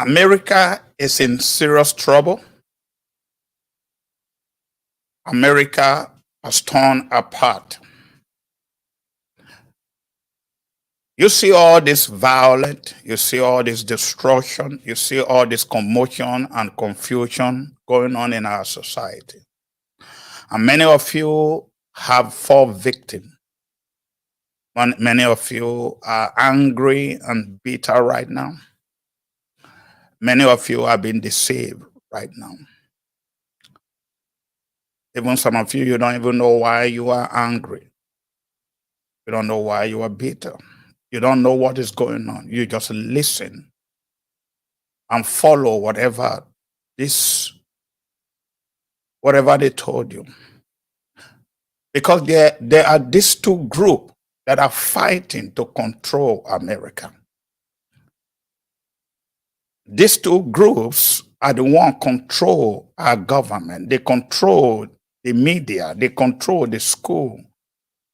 America is in serious trouble. America has torn apart. You see all this violence, you see all this destruction, you see all this commotion and confusion going on in our society. And many of you have fallen victim. Many of you are angry and bitter right now. Many of you are being deceived right now. Even some of you, you don't even know why you are angry. You don't know why you are bitter. You don't know what is going on. You just listen and follow whatever they told you. Because there are these two groups that are fighting to control America. These two groups are the one control our government. They control the media. They control the school,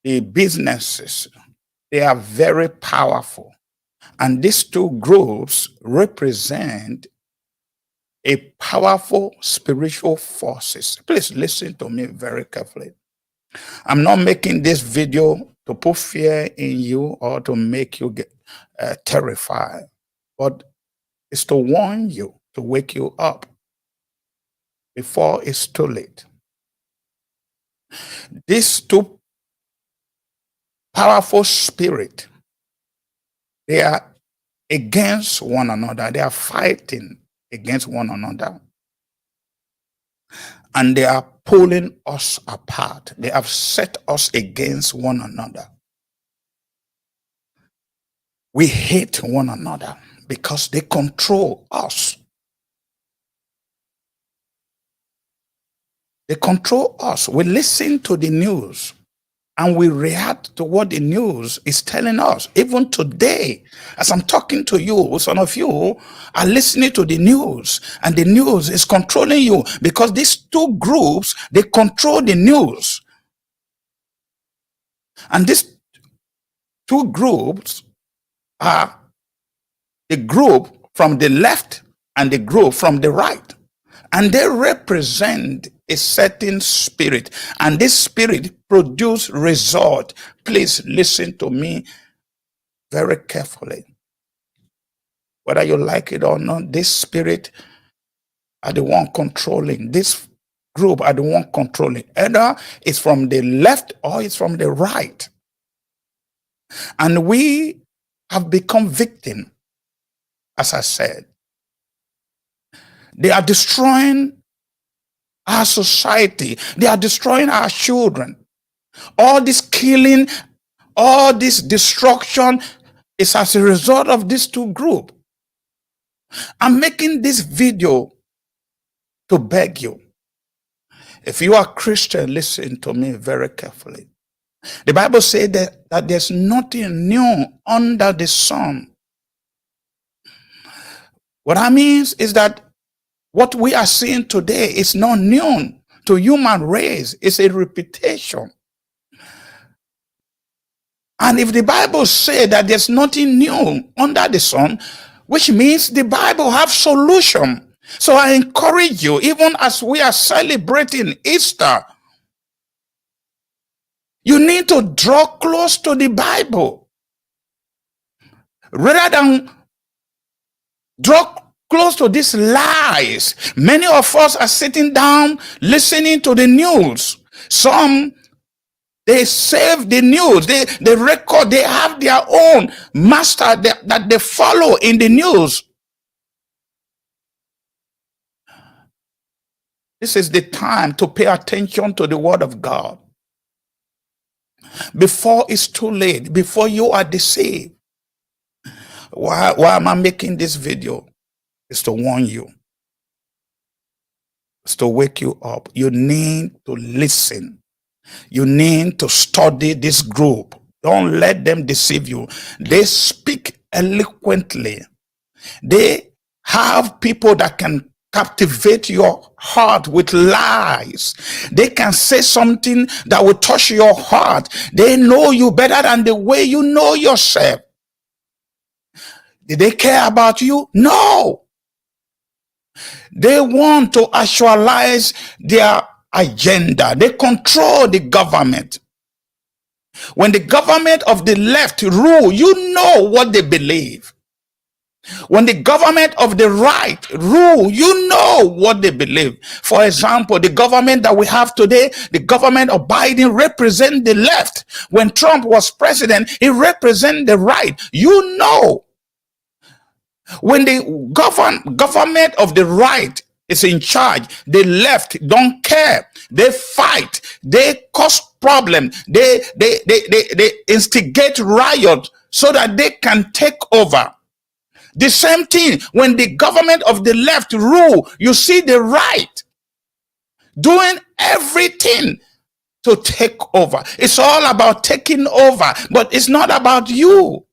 the businesses. They are very powerful. And these two groups represent a powerful spiritual forces. Please listen to me very carefully. I'm not making this video to put fear in you or to make you get terrified, but it's to warn you, to wake you up before it's too late. These two powerful spirits, they are against one another. They are fighting against one another. And they are pulling us apart. They have set us against one another. We hate one another because they control us. They control us. We listen to the news and we react to what the news is telling us. Even today, as I'm talking to you, some of you are listening to the news and the news is controlling you because these two groups, they control the news. And these two groups are the group from the left and the group from the right. And they represent a certain spirit. And this spirit produces result. Please listen to me very carefully. Whether you like it or not, this spirit are the one controlling. This group are the one controlling. Either it's from the left or it's from the right. And we have become victim, as I said. They are destroying our society. They are destroying our children. All this killing, all this destruction is as a result of these two groups. I'm making this video to beg you. If you are Christian, listen to me very carefully. The Bible says that there's nothing new under the sun. What that means is that what we are seeing today is not new to human race. It's a repetition. And if the Bible says that there's nothing new under the sun, which means the Bible have solution. So I encourage you, even as we are celebrating Easter, you need to draw close to the Bible. Rather than draw close to these lies, many of us are sitting down listening to the news. Some, they save the news, they record, they have their own master that they follow in the news. This is the time to pay attention to the word of God before it's too late, before you are deceived. Why am I making this video? It's to warn you. It's to wake you up. You need to listen. You need to study this group. Don't let them deceive you. They speak eloquently. They have people that can captivate your heart with lies. They can say something that will touch your heart. They know you better than the way you know yourself. Did they care about you? No. They want to actualize their agenda. They control the government. When the government of the left rule, you know what they believe. When the government of the right rule, you know what they believe. For example, the government that we have today, the government of Biden, represents the left. When Trump was president, he represented the right. You know. When the government of the right is in charge, the left don't care. They fight. They cause problems. They instigate riot so that they can take over. The same thing when the government of the left rule, you see the right doing everything to take over. It's all about taking over, but it's not about you.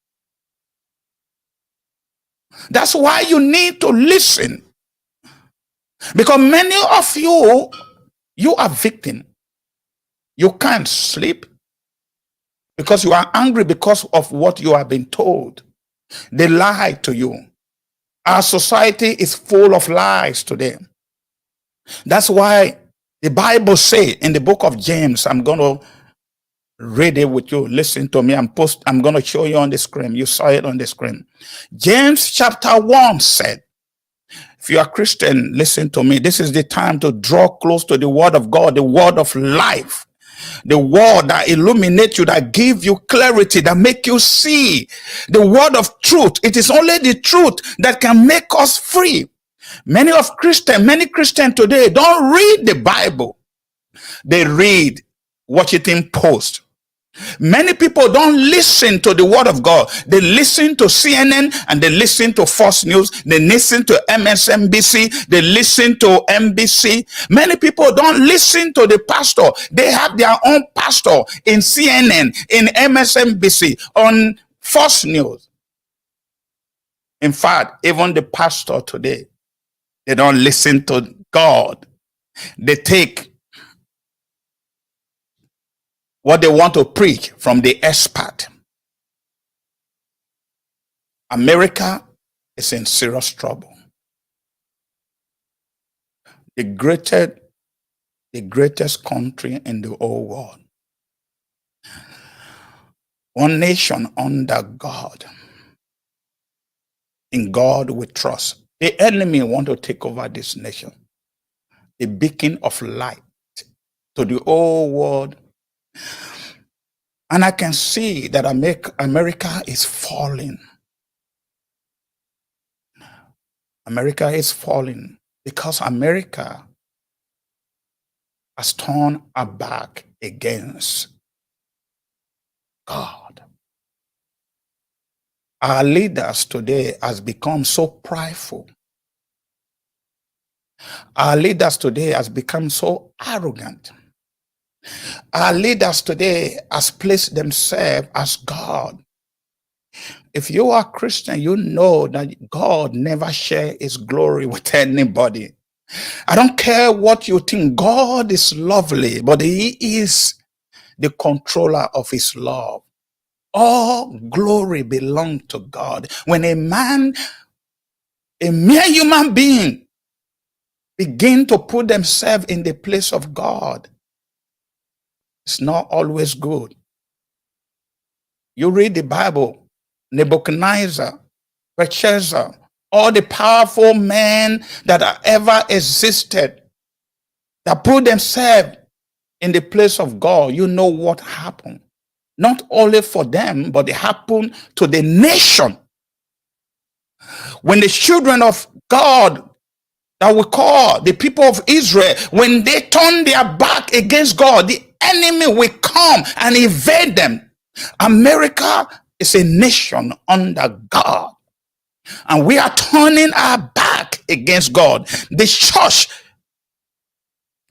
That's why you need to listen. Because many of you are victim. You can't sleep because you are angry because of what you have been told. They lie to you. Our society is full of lies today. That's why the Bible says in the book of James, I'm going to read it with you. Listen to me. I'm going to show you on the screen. You saw it on the screen. James chapter 1 said, if you are Christian, listen to me. This is the time to draw close to the word of God, the word of life. The word that illuminates you, that give you clarity, that make you see. The word of truth. It is only the truth that can make us free. Many Christians today don't read the Bible. They read Washington Post. Many people don't listen to the word of God. They listen to CNN and they listen to Fox News. They listen to MSNBC. They listen to NBC. Many people don't listen to the pastor. They have their own pastor in CNN, in MSNBC, on Fox News. In fact, even the pastor today, they don't listen to God. They take what they want to preach from the expert. America is in serious trouble. The greatest country in the whole world. One nation under God. In God we trust. The enemy want to take over this nation. A beacon of light to the whole world. And I can see that America is falling. America is falling because America has turned her back against God. Our leaders today has become so prideful. Our leaders today has become so arrogant. Our leaders today has placed themselves as God. If you are Christian, you know that God never shares his glory with anybody. I don't care what you think. God is lovely, but he is the controller of his love. All glory belongs to God. When a mere human being, begin to put themselves in the place of God, it's not always good. You read the Bible, Nebuchadnezzar, Belshazzar, all the powerful men that have ever existed, that put themselves in the place of God, you know what happened. Not only for them, but it happened to the nation. When the children of God, that we call the people of Israel, when they turn their back against God, the enemy will come and invade them. America is a nation under God, and we are turning our back against God. The church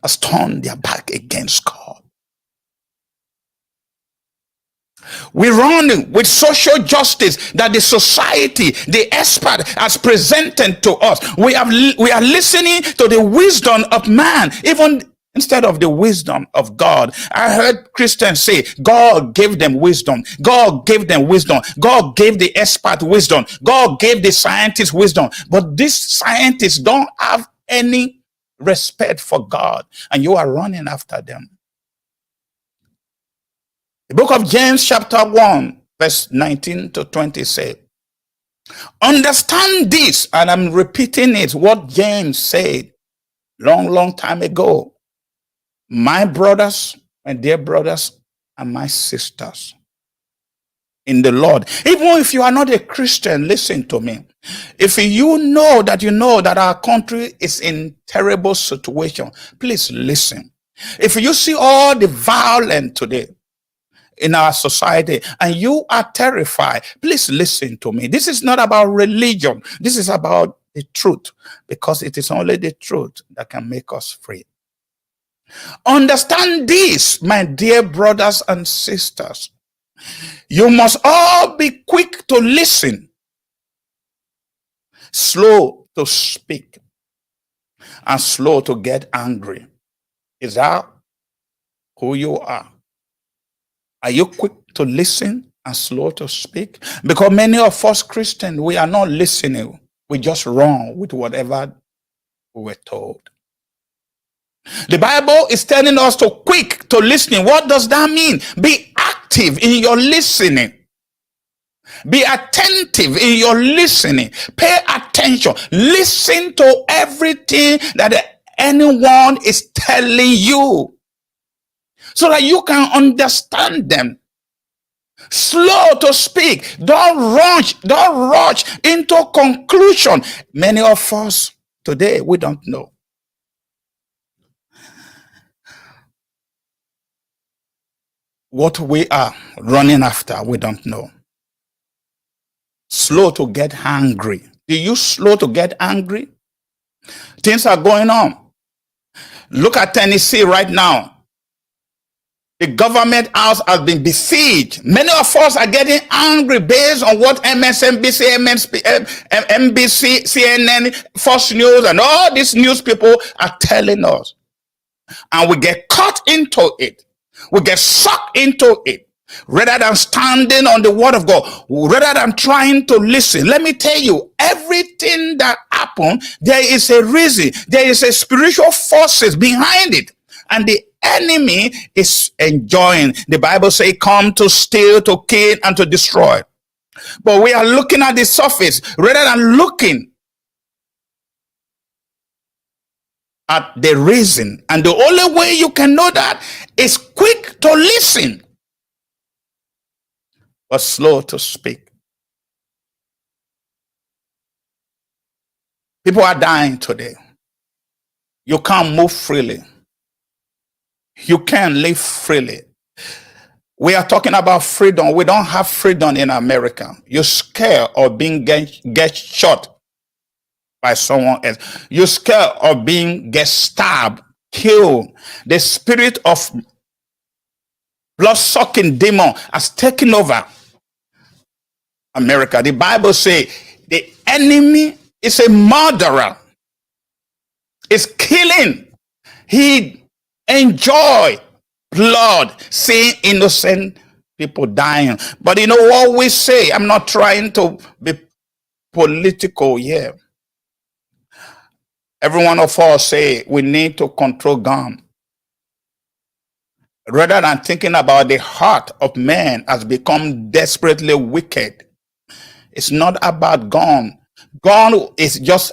has turned their back against God. We run with social justice that the society, the expert has presented to us. We are listening to the wisdom of man, even instead of the wisdom of God. I heard Christians say, God gave them wisdom. God gave them wisdom. God gave the expert wisdom. God gave the scientists wisdom. But these scientists don't have any respect for God, and you are running after them. The book of James chapter 1 verse 19 to 20 says, understand this, and I'm repeating it, what James said long time ago. My brothers, my dear brothers, and my sisters in the Lord, even if you are not a Christian, listen to me. If you know that our country is in terrible situation, please listen. If you see all the violence today in our society and you are terrified, please listen to me. This is not about religion. This is about the truth, because it is only the truth that can make us free. Understand this, my dear brothers and sisters. You must all be quick to listen, slow to speak, and slow to get angry. Is that who you are? Are you quick to listen and slow to speak? Because many of us Christians, we are not listening. We just run with whatever we were told. The Bible is telling us to quick to listening. What does that mean? Be active in your listening. Be attentive in your listening. Pay attention. Listen to everything that anyone is telling you, so that you can understand them. Slow to speak. Don't rush into conclusion. Many of us today, we don't know. What we are running after, we don't know. Slow to get angry. Do you slow to get angry? Things are going on. Look at Tennessee right now. The government house has been besieged. Many of us are getting angry based on what MSNBC, NBC, CNN, Fox News, and all these news people are telling us. And we get caught into it. We get sucked into it. Rather than standing on the word of God, rather than trying to listen. Let me tell you, everything that happened, there is a reason. There is a spiritual forces behind it. And the enemy is enjoying. The Bible says, come to steal, to kill, and to destroy. But we are looking at the surface rather than looking at the reason. And the only way you can know that is quick to listen, but slow to speak. People are dying today. You can't move freely. You can't live freely. We are talking about freedom. We don't have freedom in America. You're scared of being get shot by someone else. You're scared of get stabbed, killed. The spirit of blood-sucking demon has taken over America. The Bible says the enemy is a murderer. Is killing. He enjoy blood, seeing innocent people dying. But you know what we say? I'm not trying to be political here. Every one of us say we need to control gun. Rather than thinking about the heart of man has become desperately wicked. It's not about gun. Gun is just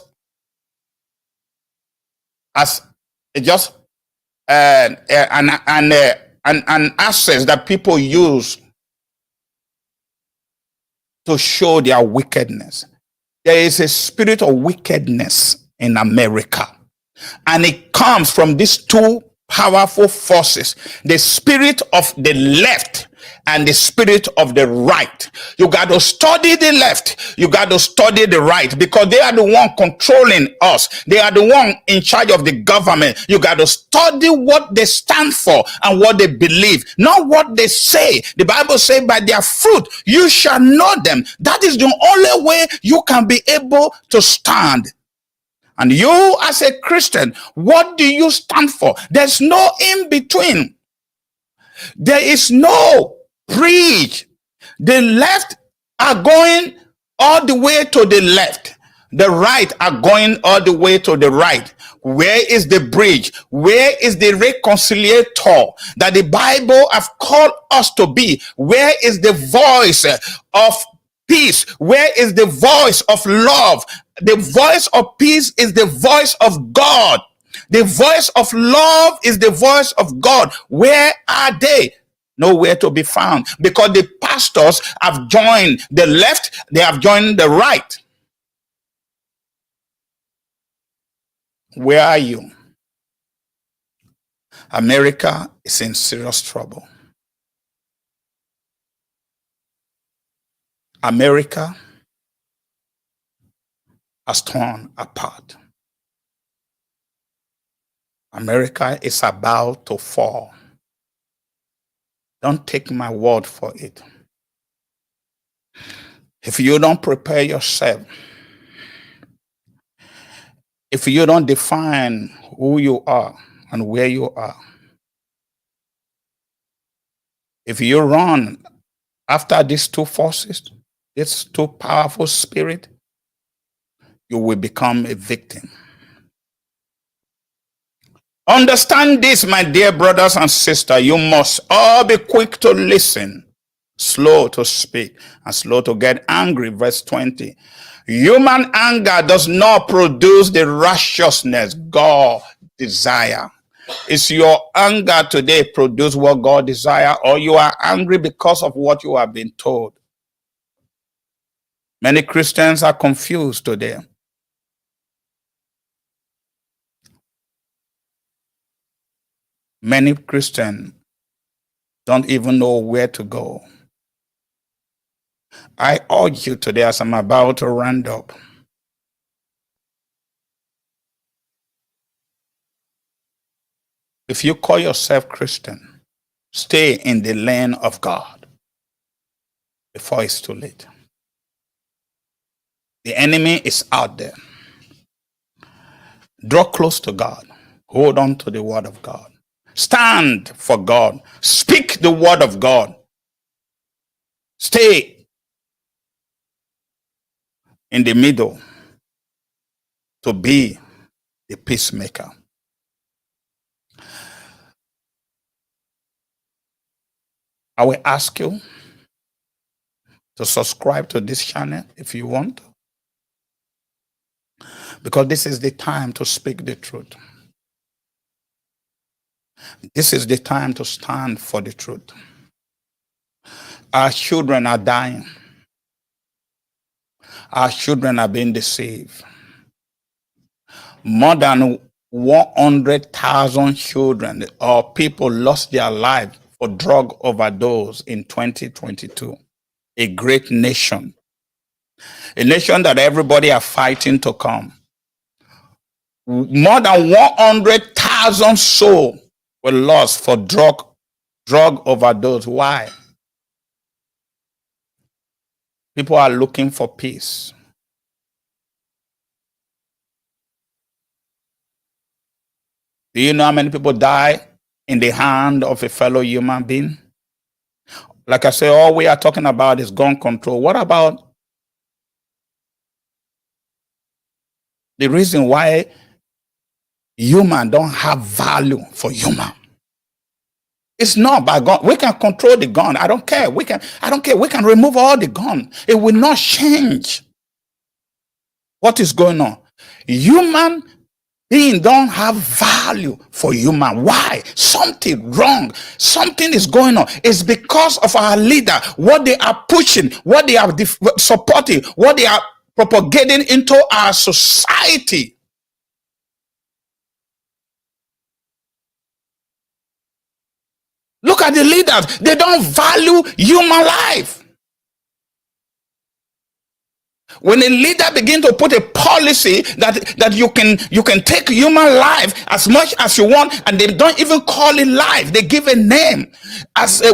an access that people use to show their wickedness. There is a spirit of wickedness in America, and it comes from these two powerful forces, the spirit of the left and the spirit of the right. You got to study the left, you got to study the right, because they are the one controlling us. They are the one in charge of the government. You got to study what they stand for and what they believe, not what they say. The Bible says, by their fruit you shall know them. That is the only way you can be able to stand. And you as a Christian, what do you stand for? There's no in between. There is no preach. The left are going all the way to the left. The right are going all the way to the right. Where is the bridge? Where is the reconciliator that the Bible have called us to be? Where is the voice of peace? Where is the voice of love? The voice of peace is the voice of God. The voice of love is the voice of God. Where are they? Nowhere to be found, because the pastors have joined the left, they have joined the right. Where are you? America is in serious trouble. America has torn apart. America is about to fall. Don't take my word for it. If you don't prepare yourself, if you don't define who you are and where you are, if you run after these two forces, these two powerful spirits, you will become a victim. Understand this, my dear brothers and sisters. You must all be quick to listen, slow to speak, and slow to get angry. Verse 20. Human anger does not produce the righteousness God desires. Is your anger today produce what God desires, or you are angry because of what you have been told? Many Christians are confused today. Many Christians don't even know where to go. I urge you today, as I'm about to round up, if you call yourself Christian, stay in the lane of God before it's too late. The enemy is out there. Draw close to God. Hold on to the word of God. Stand for God. Speak the word of God. Stay in the middle to be the peacemaker. I will ask you to subscribe to this channel if you want, because this is the time to speak the truth. This is the time to stand for the truth. Our children are dying. Our children are being deceived. More than 100,000 children or people lost their lives for drug overdose in 2022. A great nation. A nation that everybody are fighting to come. More than 100,000 souls were lost for drug overdose. Why? People are looking for peace. Do you know how many people die in the hand of a fellow human being? Like I say, all we are talking about is gun control. What about the reason why human don't have value for human? It's not by gun. We can control the gun. I don't care. I don't care. We can remove all the gun. It will not change what is going on. Human being don't have value for human. Why? Something wrong. Something is going on. It's because of our leader, what they are pushing, what they are supporting, what they are propagating into our society. Look at the leaders. They don't value human life. When a leader begins to put a policy that you can take human life as much as you want, and they don't even call it life, they give a name.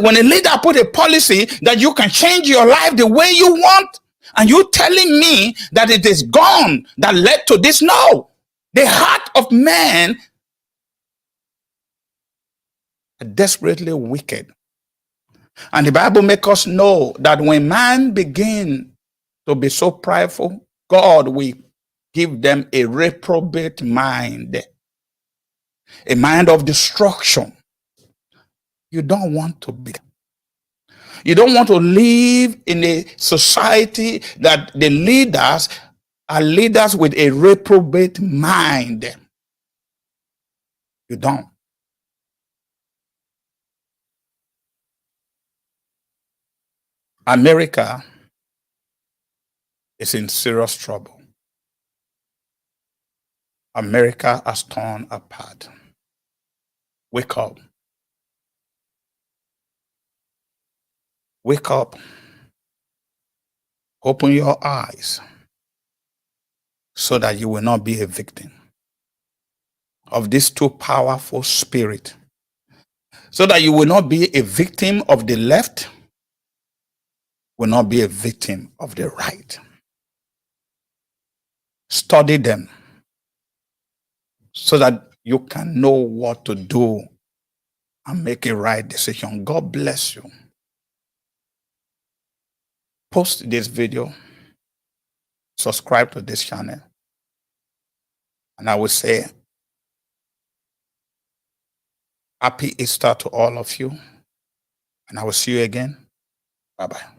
When a leader put a policy that you can change your life the way you want, and you telling me that it is gone that led to this? No, the heart of man are desperately wicked, and the Bible makes us know that when man begin to be so prideful, God will give them a reprobate mind. a mind of destruction. You don't want to be. You don't want to live in a society that the leaders are leaders with a reprobate mind. You don't. America is in serious trouble. America has torn apart. Wake up. Wake up. Open your eyes so that you will not be a victim of these two powerful spirits. So that you will not be a victim of the left, will not be a victim of the right. Study them so that you can know what to do and make a right decision. God bless you. Post this video, subscribe to this channel, and I will say happy Easter to all of you, and I will see you again. Bye-bye.